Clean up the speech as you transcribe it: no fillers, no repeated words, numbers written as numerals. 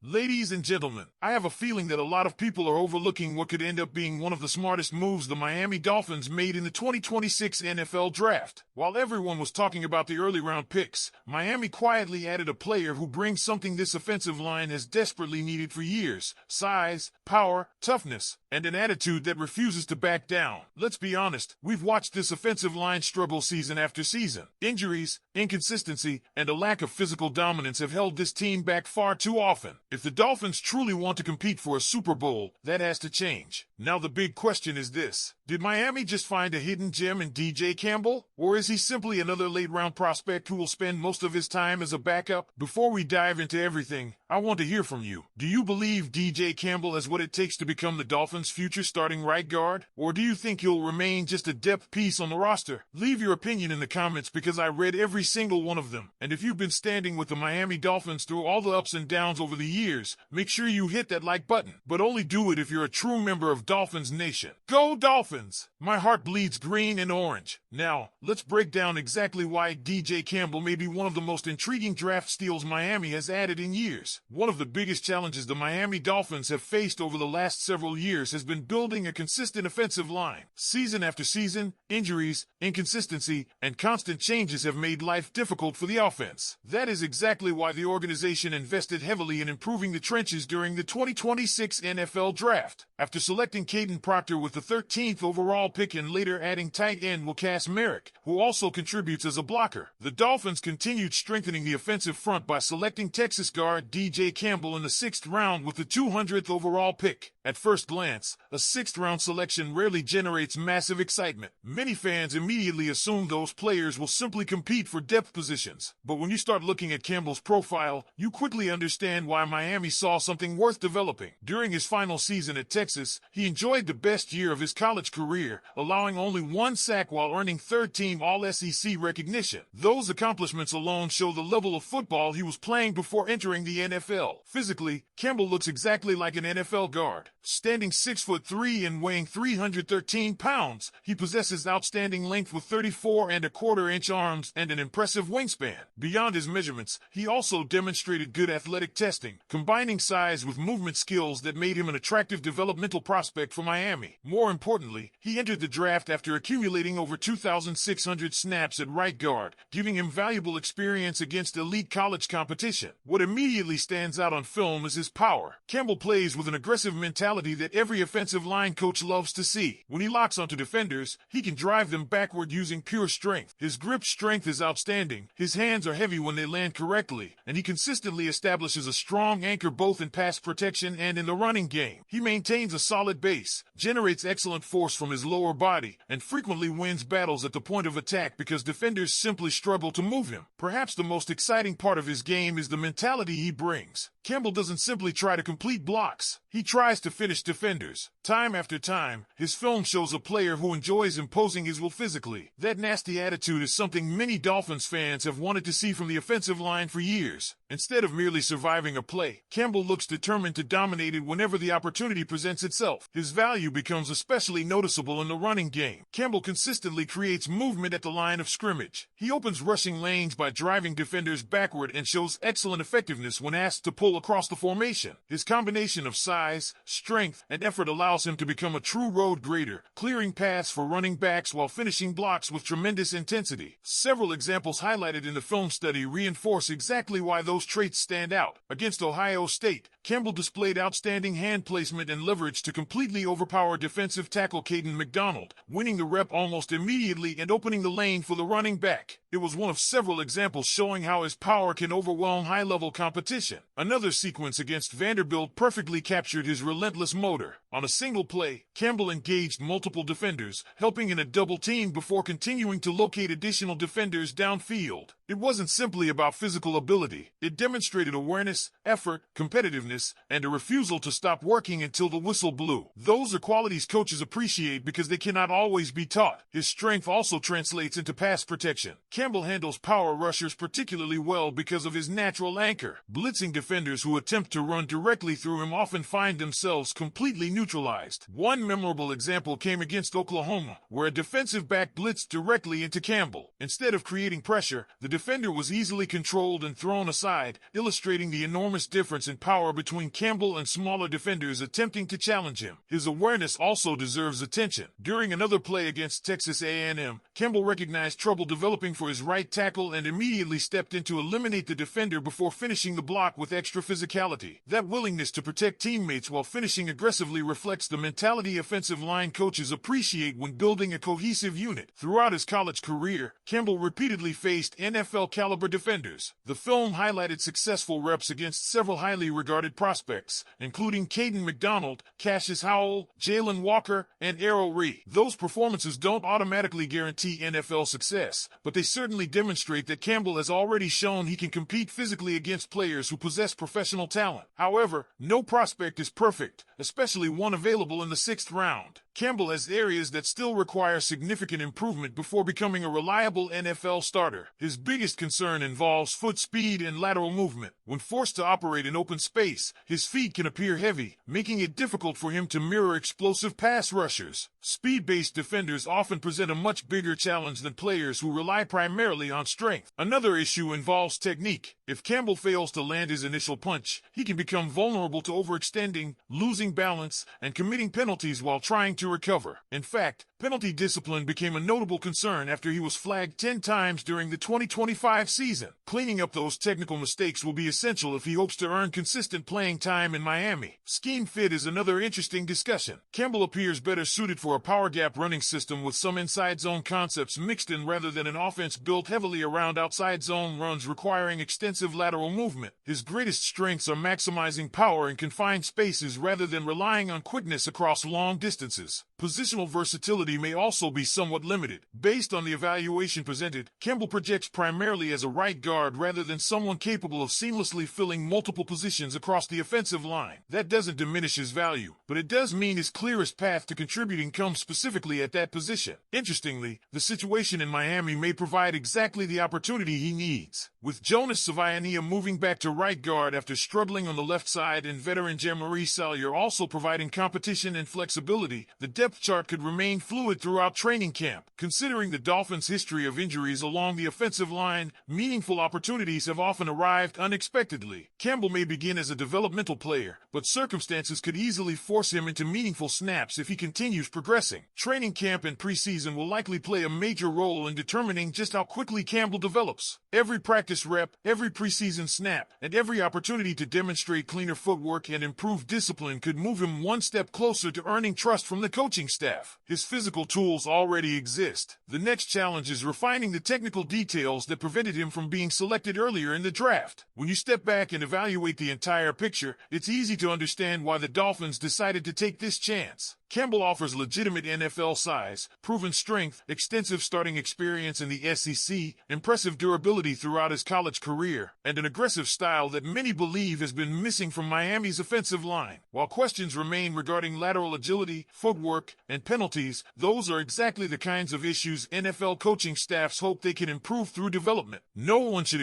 Ladies and gentlemen, I have a feeling that a lot of people are overlooking what could end up being one of the smartest moves the Miami Dolphins made in the 2026 NFL Draft. While everyone was talking about the early round picks, Miami quietly added a player who brings something this offensive line has desperately needed for years: size, power, toughness, and an attitude that refuses to back down. Let's be honest, we've watched this offensive line struggle season after season. Injuries, inconsistency, and a lack of physical dominance have held this team back far too often. If the Dolphins truly want to compete for a Super Bowl, that has to change. Now the big question is this: did Miami just find a hidden gem in DJ Campbell? Or is he simply another late-round prospect who will spend most of his time as a backup? Before we dive into everything, I want to hear from you. Do you believe DJ Campbell has what it takes to become the Dolphins' future starting right guard? Or do you think he'll remain just a depth piece on the roster? Leave your opinion in the comments because I read every single one of them. And if you've been standing with the Miami Dolphins through all the ups and downs over the years, make sure you hit that like button. But only do it if you're a true member of Dolphins Nation. Go Dolphins! My heart bleeds green and orange. Now, let's break down exactly why DJ Campbell may be one of the most intriguing draft steals Miami has added in years. One of the biggest challenges the Miami Dolphins have faced over the last several years has been building a consistent offensive line. Season after season, injuries, inconsistency, and constant changes have made life difficult for the offense. That is exactly why the organization invested heavily in improving the trenches during the 2026 NFL Draft. After selecting Caden Proctor with the 13th overall pick and later adding tight end Wakass Merrick, who also contributes as a blocker, the Dolphins continued strengthening the offensive front by selecting Texas guard DJ Campbell in the 6th round with the 200th overall pick. At first glance, a 6th-round selection rarely generates massive excitement. Many fans immediately assume those players will simply compete for depth positions. But when you start looking at Campbell's profile, you quickly understand why Miami saw something worth developing. During his final season at Texas, he enjoyed the best year of his college career, allowing only 1 sack while earning third-team All-SEC recognition. Those accomplishments alone show the level of football he was playing before entering the NFL. Physically, Campbell looks exactly like an NFL guard. Standing 6'3" and weighing 313 pounds, he possesses outstanding length with 34¼ inch arms and an impressive wingspan. Beyond his measurements, he also demonstrated good athletic testing, combining size with movement skills that made him an attractive developmental prospect for Miami. More importantly, he entered the draft after accumulating over 2,600 snaps at right guard, giving him valuable experience against elite college competition. What immediately stands out on film is his power. Campbell plays with an aggressive mentality that every offensive line coach loves to see. When he locks onto defenders, he can drive them backward using pure strength. His grip strength is outstanding, his hands are heavy when they land correctly, and he consistently establishes a strong anchor both in pass protection and in the running game. He maintains a solid base, generates excellent force from his lower body, and frequently wins battles at the point of attack because defenders simply struggle to move him. Perhaps the most exciting part of his game is the mentality he brings. Campbell doesn't simply try to complete blocks. He tries to finish defenders. Time after time, his film shows a player who enjoys imposing his will physically. That nasty attitude is something many Dolphins fans have wanted to see from the offensive line for years. Instead of merely surviving a play, Campbell looks determined to dominate it whenever the opportunity presents itself. His value becomes especially noticeable in the running game. Campbell consistently creates movement at the line of scrimmage. He opens rushing lanes by driving defenders backward and shows excellent effectiveness when asked to pull across the formation. His combination of size, strength, and effort allows him to become a true road grader, clearing paths for running backs while finishing blocks with tremendous intensity. Several examples highlighted in the film study reinforce exactly why those traits stand out. Against Ohio State, Campbell displayed outstanding hand placement and leverage to completely overpower defensive tackle Caden McDonald, winning the rep almost immediately and opening the lane for the running back. It was one of several examples showing how his power can overwhelm high-level competition. Another sequence against Vanderbilt perfectly captured his relentless motor. On a single play, Campbell engaged multiple defenders, helping in a double team before continuing to locate additional defenders downfield. It wasn't simply about physical ability. It demonstrated awareness, effort, competitiveness, and a refusal to stop working until the whistle blew. Those are qualities coaches appreciate because they cannot always be taught. His strength also translates into pass protection. Campbell handles power rushers particularly well because of his natural anchor. Blitzing defenders who attempt to run directly through him often find themselves completely neutralized neutralized. One memorable example came against Oklahoma, where a defensive back blitzed directly into Campbell. Instead of creating pressure, the defender was easily controlled and thrown aside, illustrating the enormous difference in power between Campbell and smaller defenders attempting to challenge him. His awareness also deserves attention. During another play against Texas A&M, Campbell recognized trouble developing for his right tackle and immediately stepped in to eliminate the defender before finishing the block with extra physicality. That willingness to protect teammates while finishing aggressively reflects the mentality offensive line coaches appreciate when building a cohesive unit. Throughout his college career, Campbell repeatedly faced NFL-caliber defenders. The film highlighted successful reps against several highly regarded prospects, including Caden McDonald, Cassius Howell, Jalen Walker, and Errol Reed. Those performances don't automatically guarantee NFL success, but they certainly demonstrate that Campbell has already shown he can compete physically against players who possess professional talent. However, no prospect is perfect, especially one available in the 6th round. Campbell has areas that still require significant improvement before becoming a reliable NFL starter. His biggest concern involves foot speed and lateral movement. When forced to operate in open space, his feet can appear heavy, making it difficult for him to mirror explosive pass rushers. Speed-based defenders often present a much bigger challenge than players who rely primarily on strength. Another issue involves technique. If Campbell fails to land his initial punch, he can become vulnerable to overextending, losing balance, and committing penalties while trying to recover. In fact, penalty discipline became a notable concern after he was flagged 10 times during the 2025 season. Cleaning up those technical mistakes will be essential if he hopes to earn consistent playing time in Miami. Scheme fit is another interesting discussion. Campbell appears better suited for a power gap running system with some inside zone concepts mixed in rather than an offense built heavily around outside zone runs requiring extensive lateral movement. His greatest strengths are maximizing power in confined spaces rather than relying on quickness across long distances. Positional versatility may also be somewhat limited. Based on the evaluation presented, Campbell projects primarily as a right guard rather than someone capable of seamlessly filling multiple positions across the offensive line. That doesn't diminish his value, but it does mean his clearest path to contributing comes specifically at that position. Interestingly, the situation in Miami may provide exactly the opportunity he needs. With Jonas Savaiania moving back to right guard after struggling on the left side and veteran Jean-Marie Salyer also providing competition and flexibility, the depth chart could remain fluid throughout training camp. Considering the Dolphins' history of injuries along the offensive line, meaningful opportunities have often arrived unexpectedly. Campbell may begin as a developmental player, but circumstances could easily force him into meaningful snaps if he continues progressing. Training camp and preseason will likely play a major role in determining just how quickly Campbell develops. Every practice rep, every preseason snap, and every opportunity to demonstrate cleaner footwork and improved discipline could move him one step closer to earning trust from the coaching staff. His physical tools already exist. The next challenge is refining the technical details that prevented him from being selected earlier in the draft. When you step back and evaluate the entire picture, it's easy to understand why the Dolphins decided to take this chance. Campbell offers legitimate NFL size, proven strength, extensive starting experience in the SEC, impressive durability throughout his college career, and an aggressive style that many believe has been missing from Miami's offensive line. While questions remain regarding lateral agility, footwork, and penalties, those are exactly the kinds of issues NFL coaching staffs hope they can improve through development. No one should